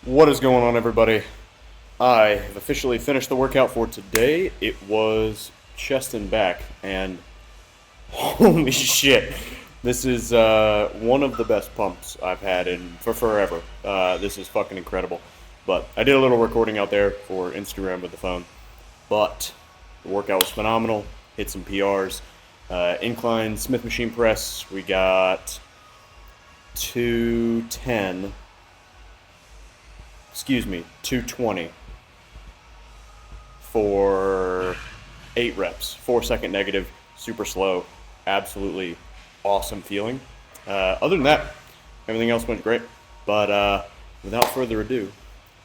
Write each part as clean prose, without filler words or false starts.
What is going on, everybody? I have officially finished the workout for today. It was chest and back, and holy shit, this is one of the best pumps I've had in for forever. This is fucking incredible. But I did a little recording out there for Instagram with the phone. But the workout was phenomenal. Hit some PRs. Incline Smith machine press. We got 210. Excuse me, 220 for 8 reps, 4 second negative, super slow, absolutely awesome feeling. Other than that, everything else went great. But without further ado,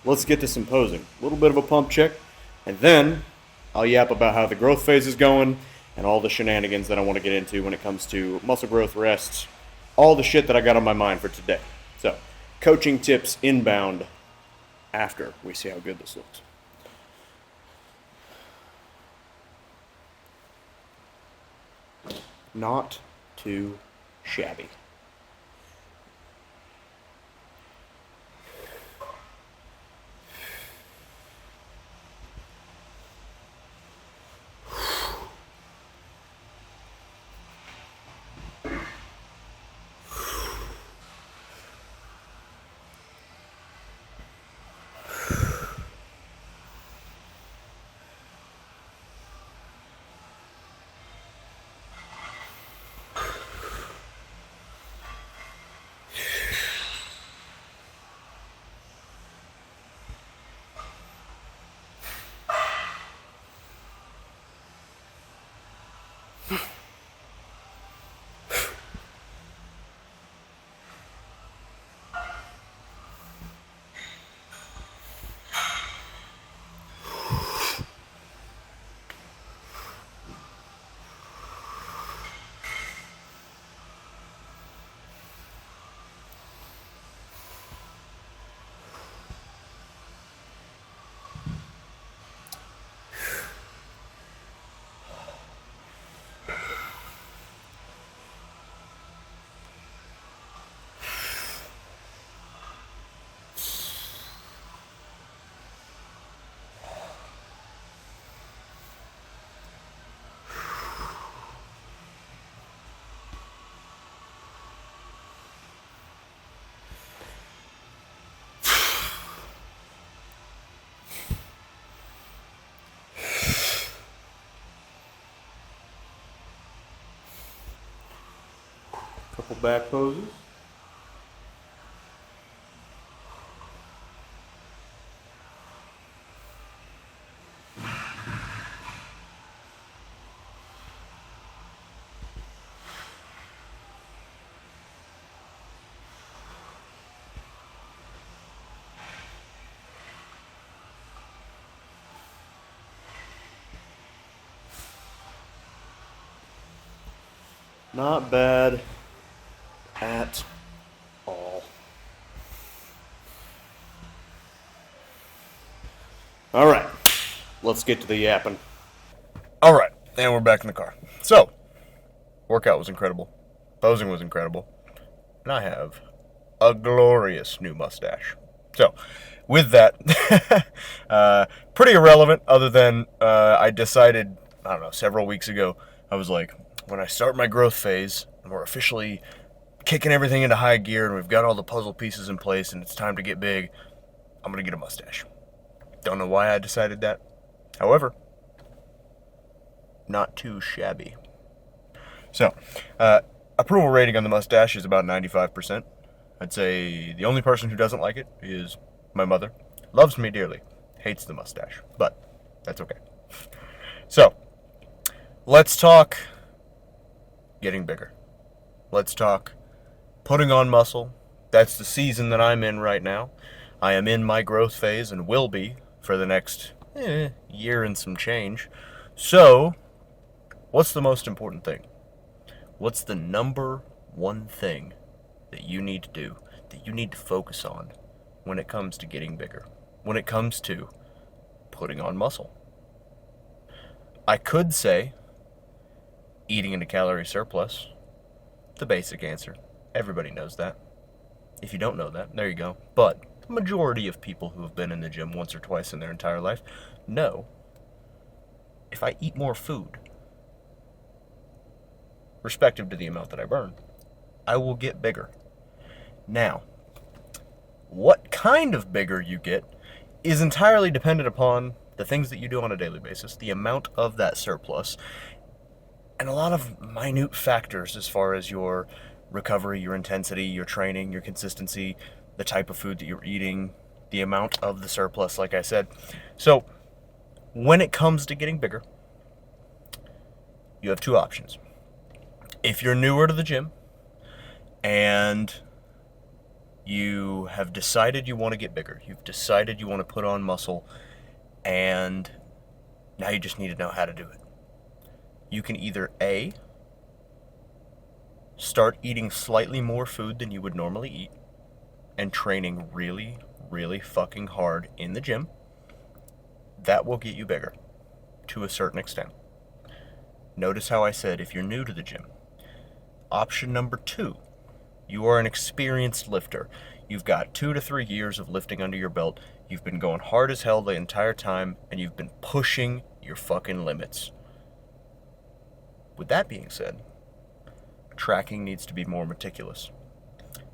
let's get to some posing. A little bit of a pump check, and then I'll yap about how the growth phase is going and all the shenanigans that I want to get into when it comes to muscle growth rests, all the shit that I got on my mind for today. So, coaching tips inbound after we see how good this looks. Not too shabby. Couple back poses. Not bad at all. All right, let's get to the yapping. All right, and we're back in the car. So, workout was incredible. Posing was incredible. And I have a glorious new mustache. So, with that, pretty irrelevant other than I decided, I don't know, several weeks ago, I was like, when I start my growth phase, and we're officially kicking everything into high gear, and we've got all the puzzle pieces in place, and it's time to get big, I'm going to get a mustache. Don't know why I decided that. However, not too shabby. So, approval rating on the mustache is about 95%. I'd say the only person who doesn't like it is my mother. Loves me dearly. Hates the mustache. But that's okay. So, let's talk getting bigger. Let's talk putting on muscle. That's the season that I'm in right now. I am in my growth phase and will be for the next year and some change. So, what's the most important thing? What's the number one thing that you need to do, that you need to focus on when it comes to getting bigger, when it comes to putting on muscle? I could say eating in a calorie surplus. The basic answer. Everybody knows that. If you don't know that, there you go. But majority of people who have been in the gym once or twice in their entire life know, if I eat more food, respective to the amount that I burn, I will get bigger. Now, what kind of bigger you get is entirely dependent upon the things that you do on a daily basis, the amount of that surplus, and a lot of minute factors as far as your recovery, your intensity, your training, your consistency, the type of food that you're eating, the amount of the surplus, like I said. So, when it comes to getting bigger, you have two options. If you're newer to the gym and you have decided you want to get bigger, you've decided you want to put on muscle, and now you just need to know how to do it. You can either A, start eating slightly more food than you would normally eat and training really, really fucking hard in the gym. That will get you bigger to a certain extent. Notice how I said if you're new to the gym. Option number 2, you are an experienced lifter. You've got 2 to 3 years of lifting under your belt. You've been going hard as hell the entire time, and you've been pushing your fucking limits. With that being said, tracking needs to be more meticulous.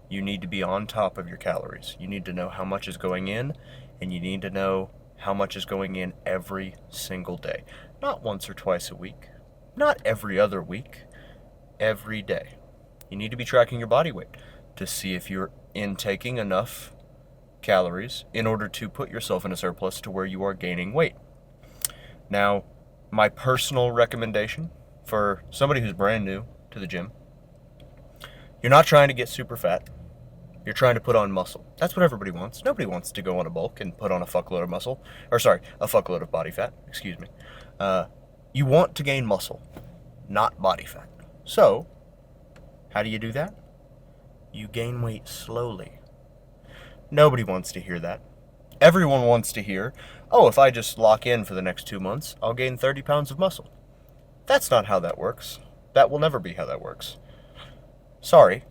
You need to be on top of your calories. You need to know how much is going in, and you need to know how much is going in every single day. Not once or twice a week. Not every other week. Every day. You need to be tracking your body weight to see if you're intaking enough calories in order to put yourself in a surplus to where you are gaining weight. Now, my personal recommendation for somebody who's brand new to the gym, you're not trying to get super fat. You're trying to put on muscle. That's what everybody wants. Nobody wants to go on a bulk and put on a fuckload of muscle. Or sorry, a fuckload of body fat. Excuse me. You want to gain muscle, not body fat. So, how do you do that? You gain weight slowly. Nobody wants to hear that. Everyone wants to hear, oh, if I just lock in for the next 2 months, I'll gain 30 pounds of muscle. That's not how that works. That will never be how that works. Sorry.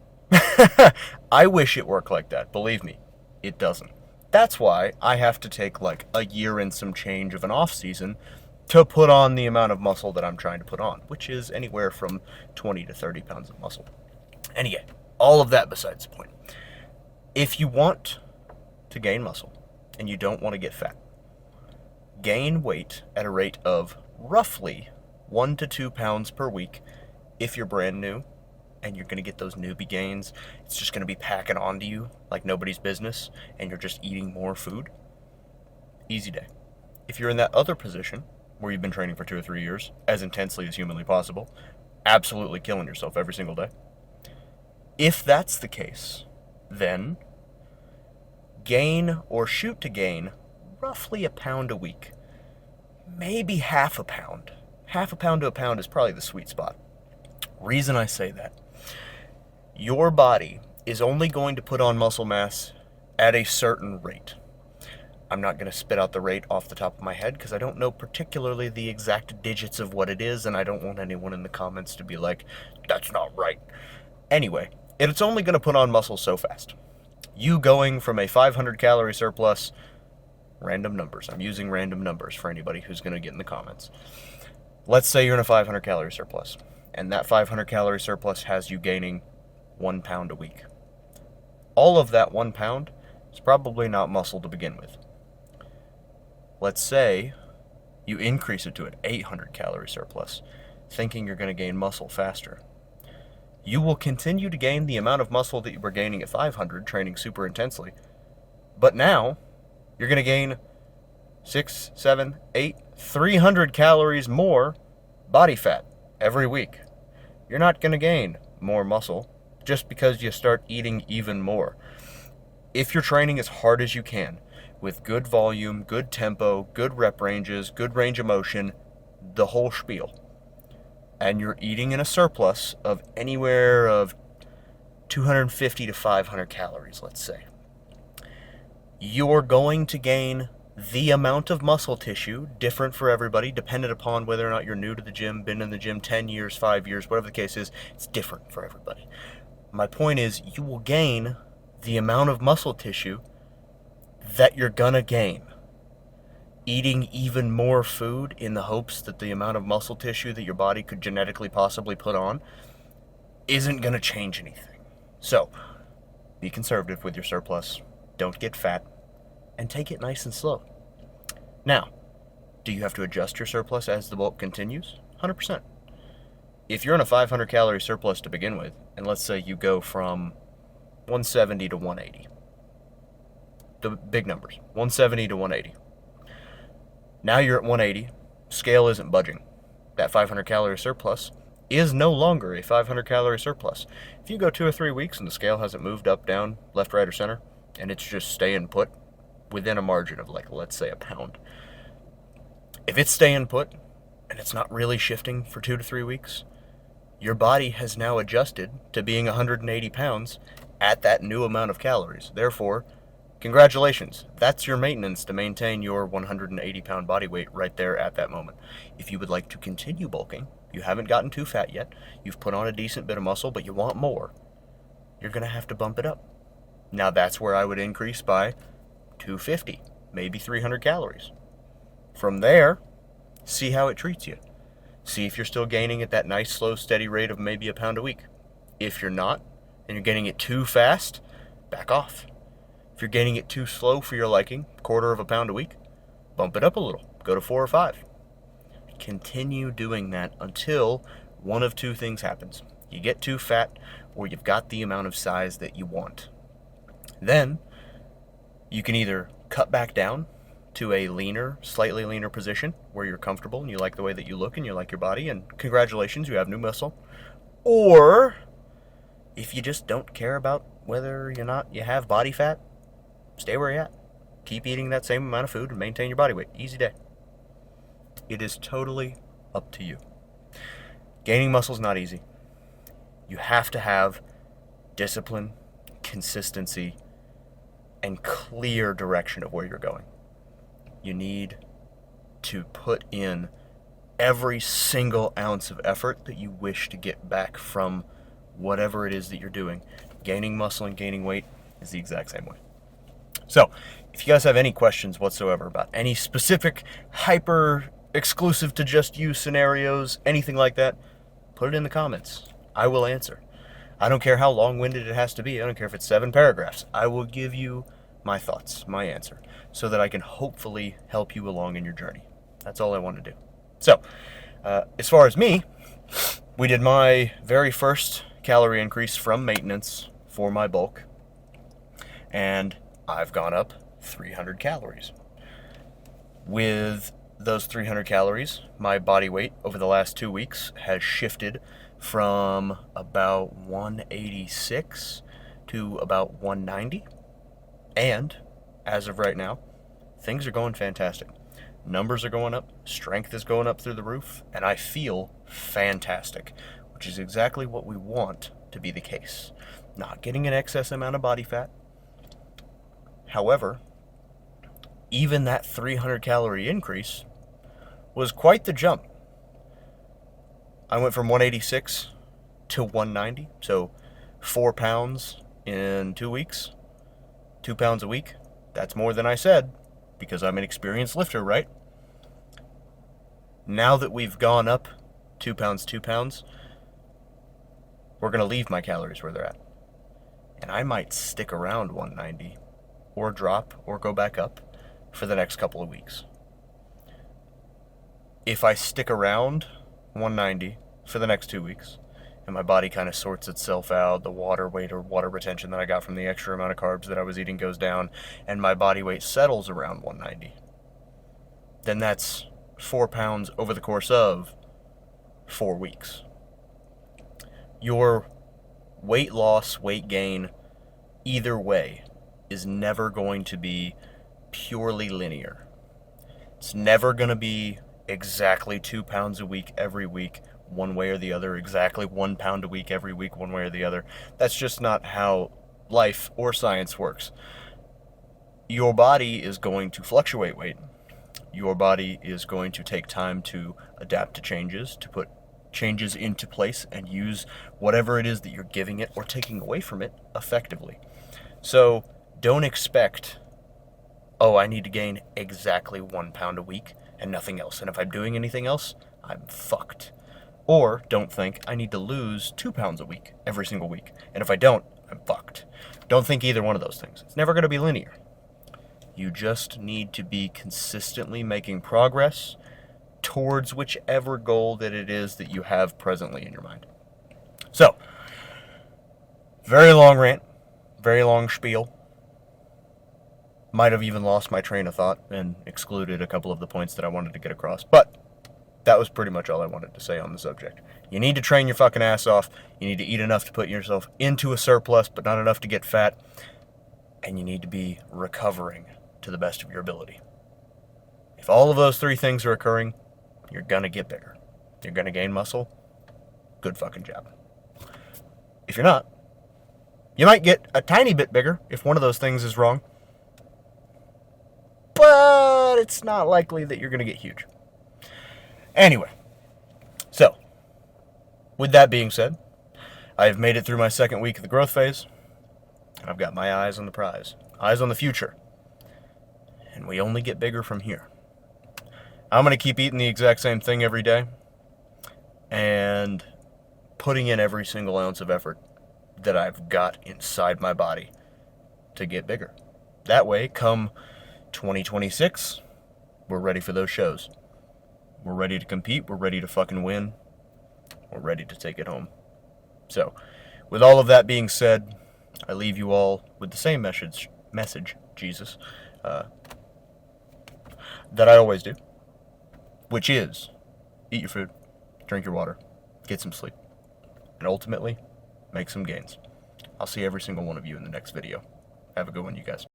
I wish it worked like that. Believe me, it doesn't. That's why I have to take like a year and some change of an off season to put on the amount of muscle that I'm trying to put on, which is anywhere from 20 to 30 pounds of muscle. Anyway, all of that besides the point. If you want to gain muscle and you don't want to get fat, gain weight at a rate of roughly 1 to 2 pounds per week if you're brand new and you're going to get those newbie gains. It's just going to be packing onto you like nobody's business and you're just eating more food. Easy day. If you're in that other position where you've been training for 2 or 3 years as intensely as humanly possible, absolutely killing yourself every single day. If that's the case, then gain or shoot to gain roughly a pound a week. Maybe half a pound. Half a pound to a pound is probably the sweet spot. Reason I say that, your body is only going to put on muscle mass at a certain rate. I'm not going to spit out the rate off the top of my head because I don't know particularly the exact digits of what it is, and I don't want anyone in the comments to be like, that's not right. Anyway, it's only going to put on muscle so fast. You going from a 500 calorie surplus, random numbers, I'm using random numbers for anybody who's going to get in the comments. Let's say you're in a 500 calorie surplus, and that 500 calorie surplus has you gaining 1 pound a week. All of that 1 pound is probably not muscle to begin with. Let's say you increase it to an 800 calorie surplus, thinking you're going to gain muscle faster. You will continue to gain the amount of muscle that you were gaining at 500, training super intensely, but now you're going to gain 6, 7, 8, 300 calories more body fat every week. You're not going to gain more muscle just because you start eating even more. If you're training as hard as you can, with good volume, good tempo, good rep ranges, good range of motion, the whole spiel, and you're eating in a surplus of anywhere of 250 to 500 calories, let's say, you're going to gain the amount of muscle tissue, different for everybody, dependent upon whether or not you're new to the gym, been in the gym 10 years, 5 years, whatever the case is, it's different for everybody. My point is, you will gain the amount of muscle tissue that you're gonna gain eating even more food in the hopes that the amount of muscle tissue that your body could genetically possibly put on isn't gonna change anything. So, be conservative with your surplus, don't get fat, and take it nice and slow. Now, do you have to adjust your surplus as the bulk continues? 100%. If you're in a 500 calorie surplus to begin with, and let's say you go from 170 to 180, the big numbers, 170 to 180. Now you're at 180, scale isn't budging. That 500 calorie surplus is no longer a 500 calorie surplus. If you go 2 or 3 weeks and the scale hasn't moved up, down, left, right, or center, and it's just staying put within a margin of, like, let's say a pound. If it's staying put and it's not really shifting for 2 to 3 weeks, your body has now adjusted to being 180 pounds at that new amount of calories. Therefore, congratulations, that's your maintenance to maintain your 180 pound body weight right there at that moment. If you would like to continue bulking, you haven't gotten too fat yet, you've put on a decent bit of muscle, but you want more, you're going to have to bump it up. Now that's where I would increase by 250, maybe 300 calories. From there, see how it treats you. See if you're still gaining at that nice, slow, steady rate of maybe a pound a week. If you're not, and you're getting it too fast, back off. If you're gaining it too slow for your liking, quarter of a pound a week, bump it up a little. Go to 4 or 5. Continue doing that until one of two things happens. You get too fat, or you've got the amount of size that you want. Then, you can either cut back down to a leaner, slightly leaner position where you're comfortable and you like the way that you look and you like your body, and congratulations, you have new muscle. Or, if you just don't care about whether or not you have body fat, stay where you're at. Keep eating that same amount of food and maintain your body weight. Easy day. It is totally up to you. Gaining muscle is not easy. You have to have discipline, consistency, and clear direction of where you're going. You need to put in every single ounce of effort that you wish to get back from whatever it is that you're doing. Gaining muscle and gaining weight is the exact same way. So, if you guys have any questions whatsoever about any specific hyper exclusive to just you scenarios, anything like that, put it in the comments. I will answer. I don't care how long-winded it has to be. I don't care if it's 7 paragraphs. I will give you my thoughts, my answer, so that I can hopefully help you along in your journey. That's all I want to do. So, as far as me, we did my very first calorie increase from maintenance for my bulk, and I've gone up 300 calories. With those 300 calories, my body weight over the last 2 weeks has shifted from about 186 to about 190. And, as of right now, things are going fantastic. Numbers are going up, strength is going up through the roof, and I feel fantastic, which is exactly what we want to be the case. Not getting an excess amount of body fat. However, even that 300 calorie increase was quite the jump. I went from 186 to 190, so 4 pounds in 2 weeks. 2 pounds a week. That's more than I said, because I'm an experienced lifter, right? Now that we've gone up 2 pounds, we're going to leave my calories where they're at. And I might stick around 190, or drop, or go back up for the next couple of weeks. If I stick around 190 for the next 2 weeks, and my body kind of sorts itself out, the water weight or water retention that I got from the extra amount of carbs that I was eating goes down, and my body weight settles around 190, then that's 4 pounds over the course of 4 weeks. Your weight loss, weight gain, either way, is never going to be purely linear. It's never going to be exactly 2 pounds a week every week, one way or the other, exactly 1 pound a week every week, one way or the other. That's just not how life or science works. Your body is going to fluctuate weight. Your body is going to take time to adapt to changes, to put changes into place and use whatever it is that you're giving it or taking away from it effectively. So don't expect oh, I need to gain exactly 1 pound a week and nothing else. And if I'm doing anything else, I'm fucked. Or don't think I need to lose 2 pounds a week every single week. And if I don't, I'm fucked. Don't think either one of those things. It's never going to be linear. You just need to be consistently making progress towards whichever goal that it is that you have presently in your mind. So, very long rant, very long spiel. Might have even lost my train of thought and excluded a couple of the points that I wanted to get across. But that was pretty much all I wanted to say on the subject. You need to train your fucking ass off. You need to eat enough to put yourself into a surplus, but not enough to get fat. And you need to be recovering to the best of your ability. If all of those three things are occurring, you're gonna get bigger. You're gonna gain muscle. Good fucking job. If you're not, you might get a tiny bit bigger if one of those things is wrong. But it's not likely that you're gonna get huge. Anyway, so, with that being said, I've made it through my second week of the growth phase, and I've got my eyes on the prize, eyes on the future, and we only get bigger from here. I'm going to keep eating the exact same thing every day, and putting in every single ounce of effort that I've got inside my body to get bigger. That way, come 2026, we're ready for those shows. We're ready to compete. We're ready to fucking win. We're ready to take it home. So, with all of that being said, I leave you all with the same message, Jesus, that I always do, which is eat your food, drink your water, get some sleep, and ultimately, make some gains. I'll see every single one of you in the next video. Have a good one, you guys.